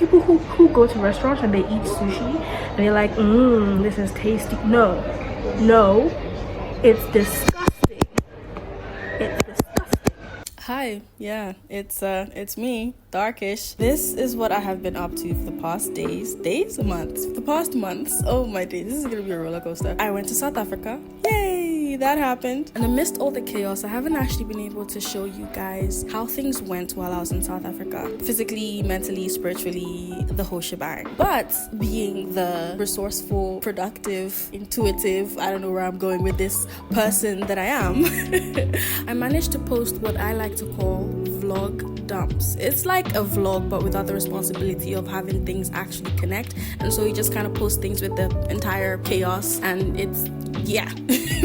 people who go to restaurants and they eat sushi and they're like, this is tasty. No, it's disgusting. It's disgusting. Hi, yeah, it's me, Darkish. This is what I have been up to for the past months. Oh my days, this is gonna be a roller coaster. I went to South Africa. Yay, that happened. And amidst all the chaos, I haven't actually been able to show you guys how things went while I was in South Africa. Physically, mentally, spiritually, the whole shebang. But being the resourceful, productive, intuitive, I don't know where I'm going with this person that I am, I managed to post what I like to call vlog dumps. It's like a vlog but without the responsibility of having things actually connect, and so you just kind of post things with the entire chaos, and it's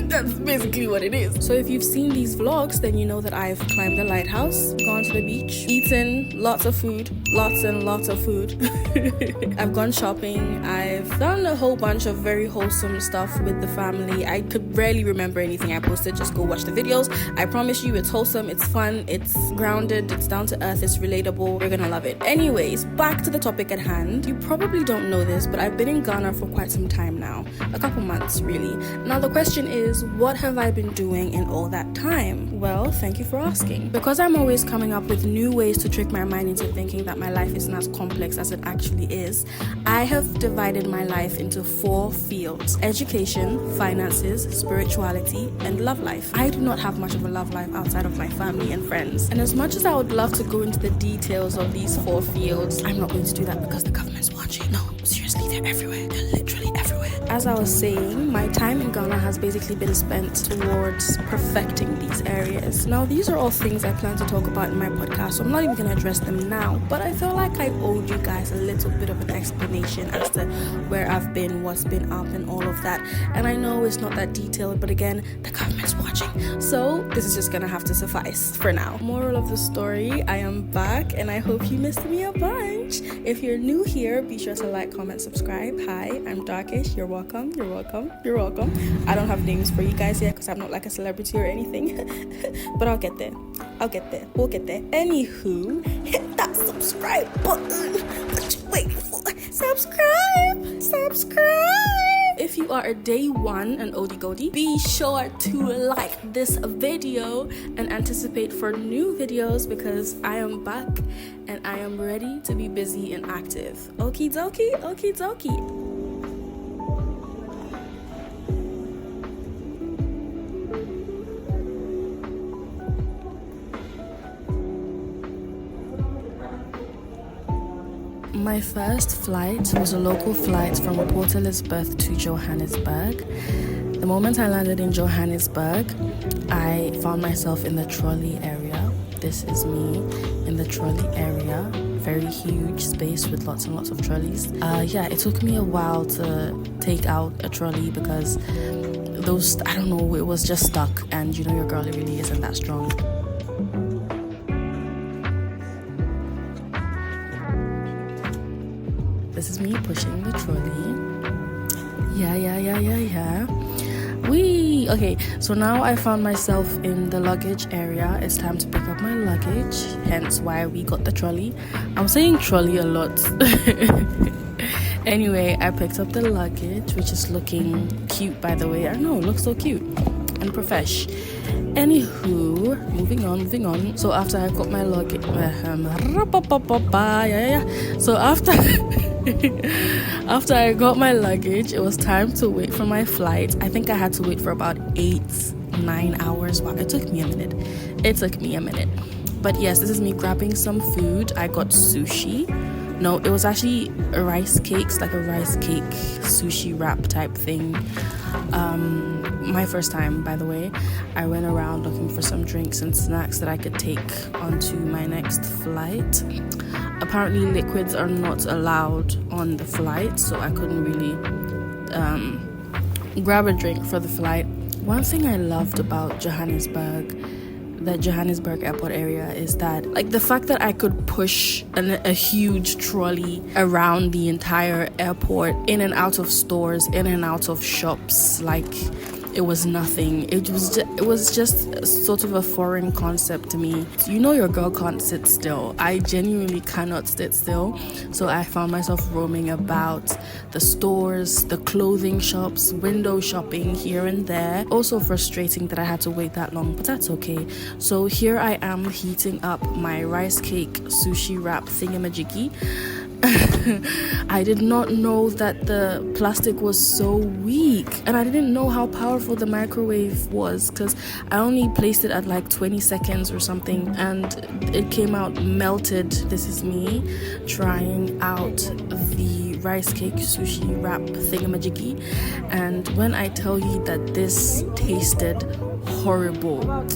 that's basically what it is. So if you've seen these vlogs, then you know that I've climbed the lighthouse, gone to the beach, eaten lots and lots of food. I've gone shopping, I've done a whole bunch of very wholesome stuff with the family. I could rarely remember anything I posted. Just go watch the videos. I promise you it's wholesome, it's fun, it's grounded, it's down to earth, it's relatable. You're gonna love it. Anyways, back to the topic at hand. You probably don't know this, but I've been in Ghana for quite some time now, a couple months really. Now the question is, what have I been doing in all that time? Well, thank you for asking. Because I'm always coming up with new ways to trick my mind into thinking that my life isn't as complex as it actually is, I have divided my life into 4 fields: education, finances, spirituality, and love life. I do not have much of a love life outside of my family and friends. And as much as I would love to go into the details of these 4 fields, I'm not going to do that because the government's watching. No, seriously, they're everywhere. They're literally everywhere. As I was saying, my time in Ghana has basically been spent towards perfecting these areas. Now, these are all things I plan to talk about in my podcast, so I'm not even going to address them now, but I feel like I owed you guys a little bit of an explanation as to where I've been, what's been up, and all of that. And I know it's not that detailed, but again, the government's watching, so this is just going to have to suffice for now. Moral of the story, I am back, and I hope you missed me a bunch. If you're new here, be sure to like, comment, subscribe. Hi, I'm Darkish. You're welcome. I don't have names for you guys yet because I'm not like a celebrity or anything, but I'll get there. We'll get there. Anywho, hit that subscribe button. What you waiting for? Subscribe. If you are a day one and oldie goldie, be sure to like this video and anticipate for new videos because I am back and I am ready to be busy and active. Okie dokie. My first flight was a local flight from Port Elizabeth to Johannesburg. The moment I landed in Johannesburg, I found myself in the trolley area. This is me in the trolley area. Very huge space with lots and lots of trolleys. It took me a while to take out a trolley because it was just stuck, and your girl really isn't that strong. This is me pushing the trolley. Yeah. Okay, so now I found myself in the luggage area. It's time to pick up my luggage, hence why we got the trolley. I'm saying trolley a lot. Anyway, I picked up the luggage, which is looking cute, by the way. I know, it looks so cute and profesh. Anywho, moving on. So after I got my luggage, after I got my luggage, it was time to wait for my flight. I think I had to wait for about 8-9 hours. Wow, it took me a minute. But yes, this is me grabbing some food. I got sushi. No, it was actually rice cakes, like a rice cake sushi wrap type thing. My first time, by the way. I went around looking for some drinks and snacks that I could take onto my next flight. Apparently liquids are not allowed on the flight, so I couldn't really grab a drink for the flight. One thing I loved about the Johannesburg airport area is that, like, the fact that I could push a huge trolley around the entire airport, in and out of stores, in and out of shops, like, it was nothing. It was just sort of a foreign concept to me. You know, your girl can't sit still. I genuinely cannot sit still. So I found myself roaming about the stores, the clothing shops, window shopping here and there. Also frustrating that I had to wait that long, but that's okay. So here I am heating up my rice cake sushi wrap thingamajiggy. I did not know that the plastic was so weak, and I didn't know how powerful the microwave was, because I only placed it at like 20 seconds or something and it came out melted. This is me trying out the rice cake sushi wrap thingamajiggy, and when I tell you that this tasted horrible,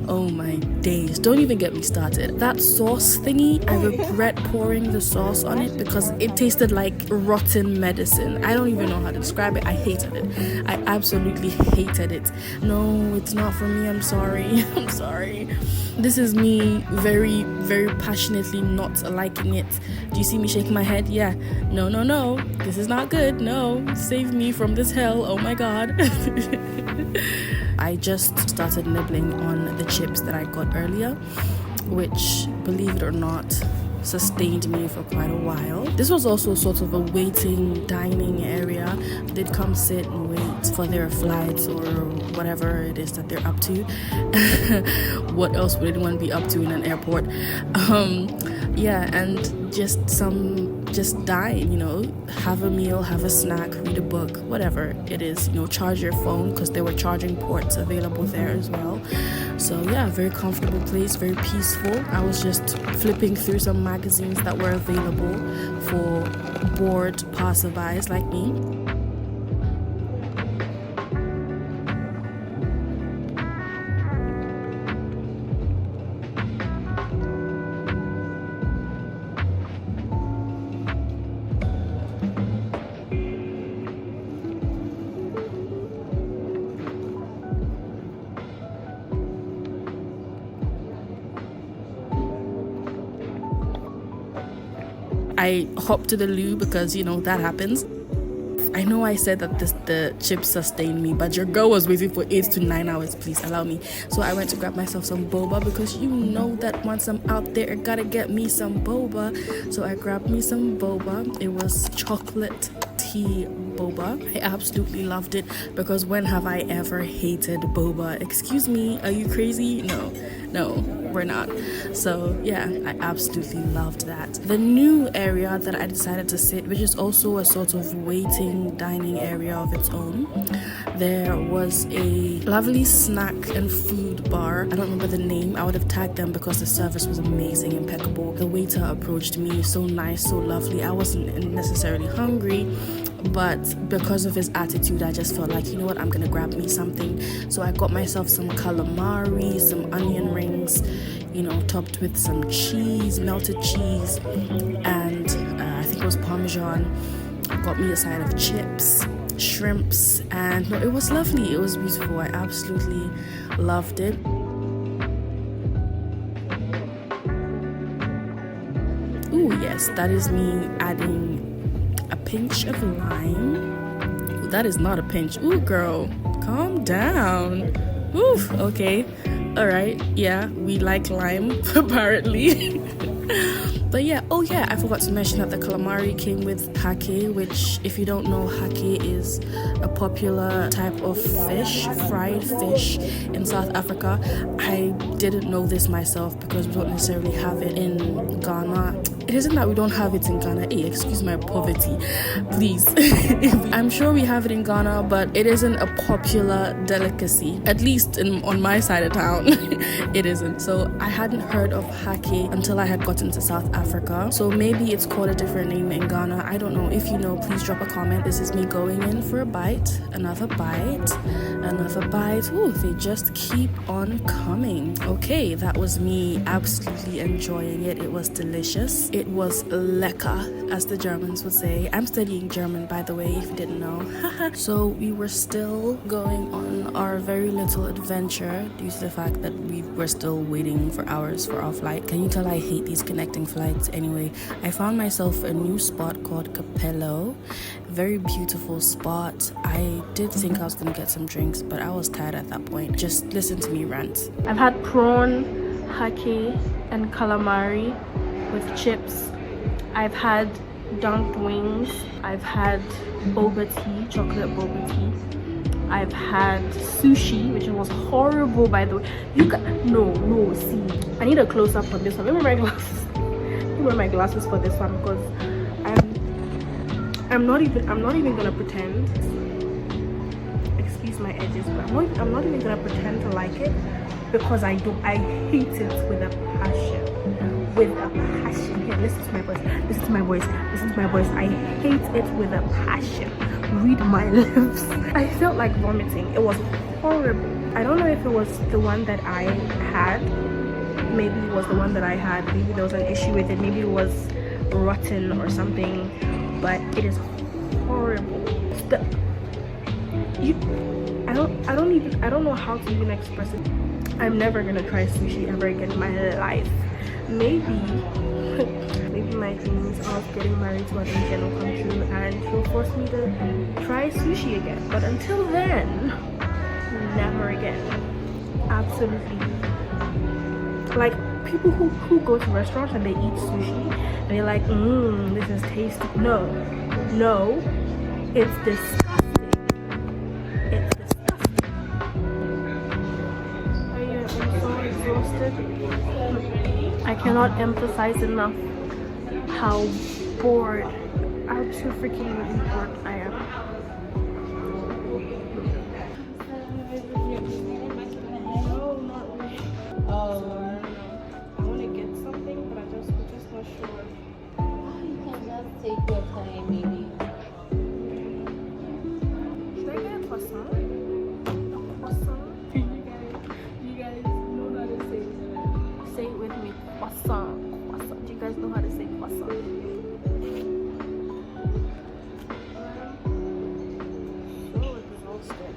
oh my days, don't even get me started. That sauce thingy, I regret pouring the sauce on it because it tasted like rotten medicine. I don't even know how to describe it. I hated it. I absolutely hated it. No, it's not for me. I'm sorry. I'm sorry. This is me very, very passionately not liking it. Do you see me shaking my head? Yeah. No, no, no. This is not good. No. Save me from this hell. Oh my God. I just started nibbling on the chips that I got earlier, which, believe it or not, sustained me for quite a while. This was also sort of a waiting dining area. They'd come sit and wait for their flights or whatever it is that they're up to. What else would anyone be up to in an airport? Yeah, and just dine, you know, have a meal, have a snack, read a book, whatever it is, you know, charge your phone, because there were charging ports available there as well. So yeah, very comfortable place, very peaceful. I was just flipping through some magazines that were available for bored passerbys like me. I hopped to the loo because, you know, that happens. I know I said that the chips sustained me, but your girl was waiting for 8 to 9 hours. Please allow me. So I went to grab myself some boba, because you know that once I'm out there, I gotta get me some boba. So I grabbed me some boba. It was chocolate tea boba. I absolutely loved it, because when have I ever hated boba? Excuse me, are you crazy? No, we're not. So yeah, I absolutely loved that. The new area that I decided to sit, which is also a sort of waiting dining area of its own, there was a lovely snack and food bar. I don't remember the name. I would have tagged them because the service was amazing, impeccable. The waiter approached me so nice, so lovely. I wasn't necessarily hungry, but because of his attitude, I just felt like, you know what, I'm gonna grab me something. So I got myself some calamari, some onion rings, you know, topped with some cheese, melted cheese, and I think it was Parmesan. I got me a side of chips, shrimps, and no, it was lovely. It was beautiful. I absolutely loved it. Ooh, yes, that is me adding a pinch of lime. Ooh, that is not a pinch. Ooh, girl, calm down. Oof, okay. All right, yeah, we like lime, apparently. But yeah, oh yeah, I forgot to mention that the calamari came with hake, which, if you don't know, hake is a popular type of fish, fried fish in South Africa. I didn't know this myself because we don't necessarily have it in Ghana. It isn't that we don't have it in Ghana. Hey, excuse my poverty, please. I'm sure we have it in Ghana, but it isn't a popular delicacy. At least on my side of town, it isn't. So I hadn't heard of hake until I had gotten to South Africa. So maybe it's called a different name in Ghana. I don't know. If you know, please drop a comment. This is me going in for a bite, another bite, another bite. Ooh, they just keep on coming. Okay, that was me absolutely enjoying it. It was delicious. It was lecker, as the Germans would say. I'm studying German, by the way, if you didn't know. So we were still going on our very little adventure due to the fact that we were still waiting for hours for our flight. Can you tell I hate these connecting flights? Anyway, I found myself a new spot called Capello. Very beautiful spot. I did think I was gonna get some drinks, but I was tired at that point. Just listen to me rant. I've had prawn, hake, and calamari with chips. I've had dunked wings. I've had boba tea, chocolate boba tea. I've had sushi, which was horrible, by the way. No, see, I need a close up on this one. Let me wear my glasses. Let me wear my glasses for this one because I'm not even gonna pretend. Excuse my edges, but I'm not even gonna pretend to like it because I hate it with a passion. Here, listen to my voice. I hate it with a passion. Read my lips. I felt like vomiting. It was horrible. I don't know if it was the one that I had. Maybe it was the one that I had. Maybe there was an issue with it. Maybe it was rotten or something. But it is horrible. I don't know how to even express it. I'm never gonna try sushi ever again in my life. Maybe my dreams of getting married to an Asian will come true and he'll force me to try sushi again. But until then, never again. Absolutely. Like people who go to restaurants and they eat sushi and they're like, this is tasty. No, it's disgusting. It's disgusting. I'm so exhausted. I cannot emphasize enough how bored, absolutely freaking bored I am. No, not really. Oh, I want to get something, but I'm just not sure. You can just take your time, maybe. Should I get a croissant? Do you guys know how to say it? Say it with me. Croissant. Do you guys know how to say croissant? So exhausted.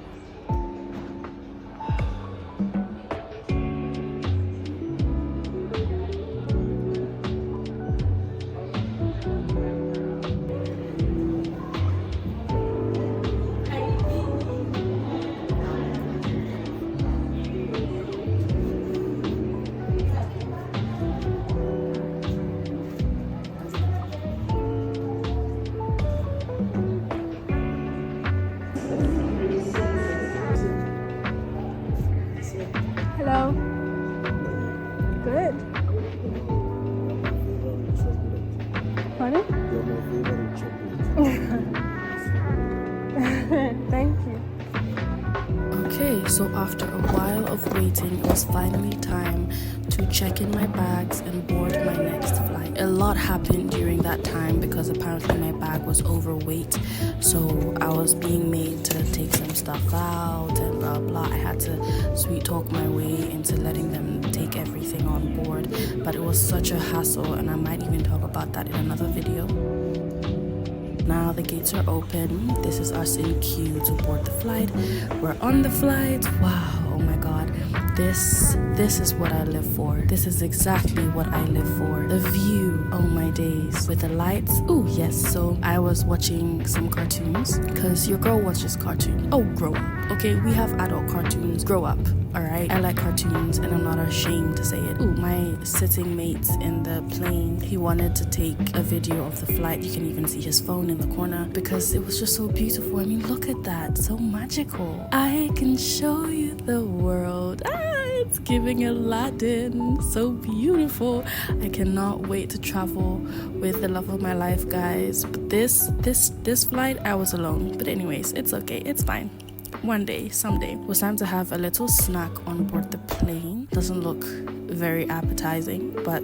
Hello. Good. Pardon? You're my favorite chocolate. Thank you. Okay, so after a while of waiting, it was finally time to check in my bags and board my next flight. A lot happened during that time because apparently my bag was overweight, so I was being made to take some stuff out and blah blah. I had to sweet talk my way into letting them take everything on board, but it was such a hassle, and I might even talk about that in another video. Now the gates are open. This is us in queue to board the flight. We're on the flight. Wow, oh my god. This is what I live for. This is exactly what I live for. The view, oh my days. With the lights. Oh yes, so I was watching some cartoons because your girl watches cartoons. Oh, grow up. Okay, we have adult cartoons. Grow up. Alright, I like cartoons and I'm not ashamed to say it. Ooh, my sitting mate in the plane, he wanted to take a video of the flight. You can even see his phone in the corner because it was just so beautiful. I mean, look at that, so magical. I can show you the world. It's giving Aladdin, so beautiful. I cannot wait to travel with the love of my life, guys. But this flight, I was alone. But anyways, it's okay, it's fine. One day, someday. It was time to have a little snack on board the plane. Doesn't look very appetizing, but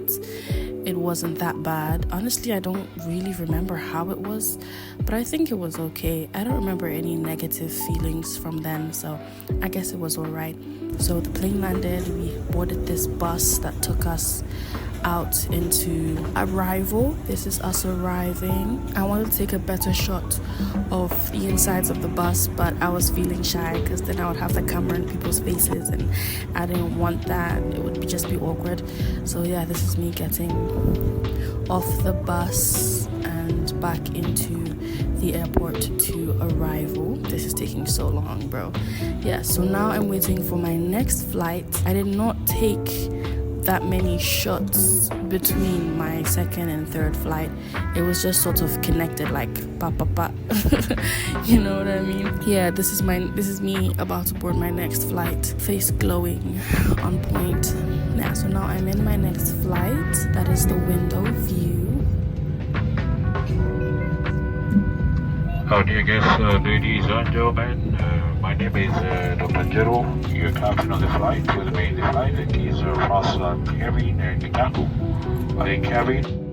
it wasn't that bad. Honestly, I don't really remember how it was, but I think it was okay. I don't remember any negative feelings from then, so I guess it was alright. So the plane landed, we boarded this bus that took us out into arrival. This is us arriving. I wanted to take a better shot of the insides of the bus, but I was feeling shy because then I would have the camera in people's faces and I didn't want that. It would just be awkward. So yeah, this is me getting off the bus and back into the airport to arrival. This is taking so long, bro. Yeah, so now I'm waiting for my next flight. I did not take that many shots between my second and third flight. It was just sort of connected, like pa pa pa. You know what I mean? Yeah, this is me about to board my next flight. Face glowing, on point. Yeah, so now I'm in my next flight. That is the window view. Dear guests, ladies and gentlemen, my name is Dr. Jero, your captain of the flight. With me in the flight is Ross, Kevin, and Nikaku. I Kevin.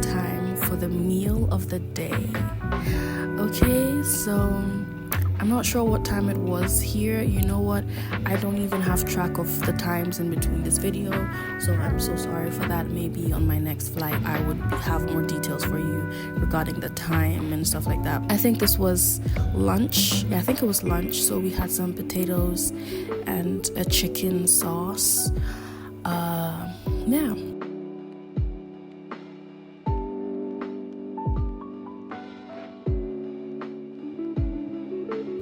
Time for the meal of the day. Okay, so I'm not sure what time it was here. You know what? I don't even have track of the times in between this video, so I'm so sorry for that. Maybe on my next flight I would have more details for you regarding the time and stuff like that. I think this was lunch. Yeah, I think it was lunch. So we had some potatoes and a chicken sauce. Yeah.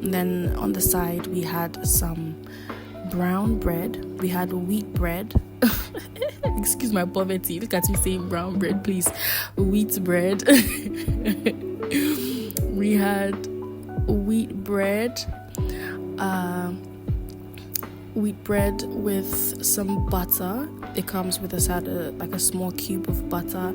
And then on the side we had some brown bread. We had wheat bread. Excuse my poverty. Look at me saying brown bread, please. Wheat bread. We had wheat bread. Wheat bread with some butter. It comes with like a small cube of butter.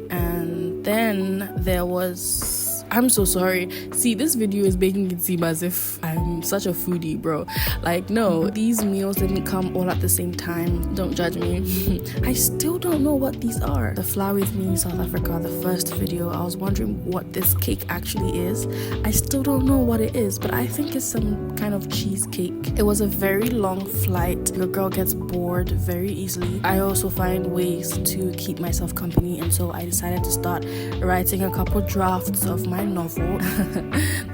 And then there was... I'm so sorry. See, this video is making it seem as if I'm such a foodie, bro. Like, no, these meals didn't come all at the same time. Don't judge me. I still don't know what these are. The Fligh with me in South Africa, the first video, I was wondering what this cake actually is. I still don't know what it is, but I think it's some kind of cheesecake. It was a very long flight. Your girl gets bored very easily. I also find ways to keep myself company, and so I decided to start writing a couple drafts of my novel.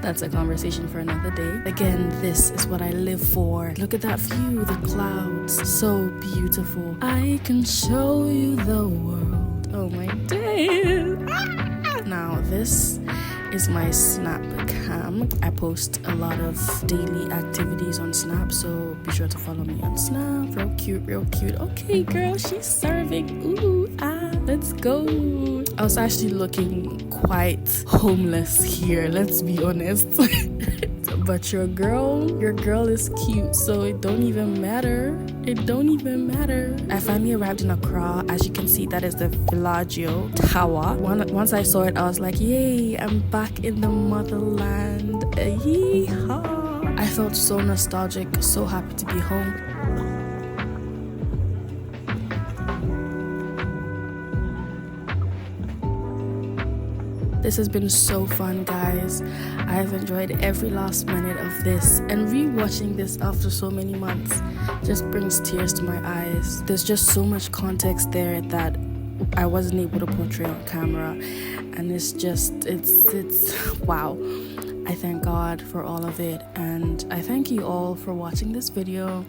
That's a conversation for another day. Again, this is what I live for. Look at that view, the clouds, so beautiful. I can show you the world. Oh my days. Now this is my Snap cam. I post a lot of daily activities on Snap, so be sure to follow me on Snap. Real cute, real cute. Okay, girl, she's serving. Ooh, let's go. I was actually looking quite homeless here, let's be honest. But your girl is cute, so it don't even matter. It don't even matter. I finally arrived in Accra. As you can see, that is the Villaggio Tower. Once I saw it, I was like, yay, I'm back in the motherland. Yeehaw. I felt so nostalgic, so happy to be home. This has been so fun, guys. I've enjoyed every last minute of this, and rewatching this after so many months just brings tears to my eyes. There's just so much context there that I wasn't able to portray on camera, and it's wow. I thank God for all of it, and I thank you all for watching this video.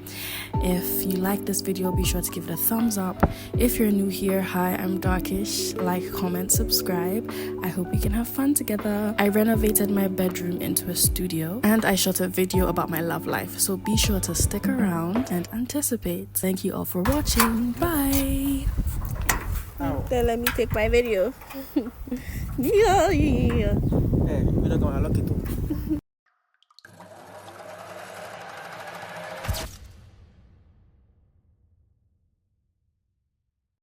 If you like this video, be sure to give it a thumbs up. If you're new here, hi, I'm Darkish. Like, comment, subscribe. I hope we can have fun together. I renovated my bedroom into a studio, and I shot a video about my love life, so be sure to stick around and anticipate. Thank you all for watching. Bye. Then let me take my video. Yeah. Hey, you don't know how lucky to.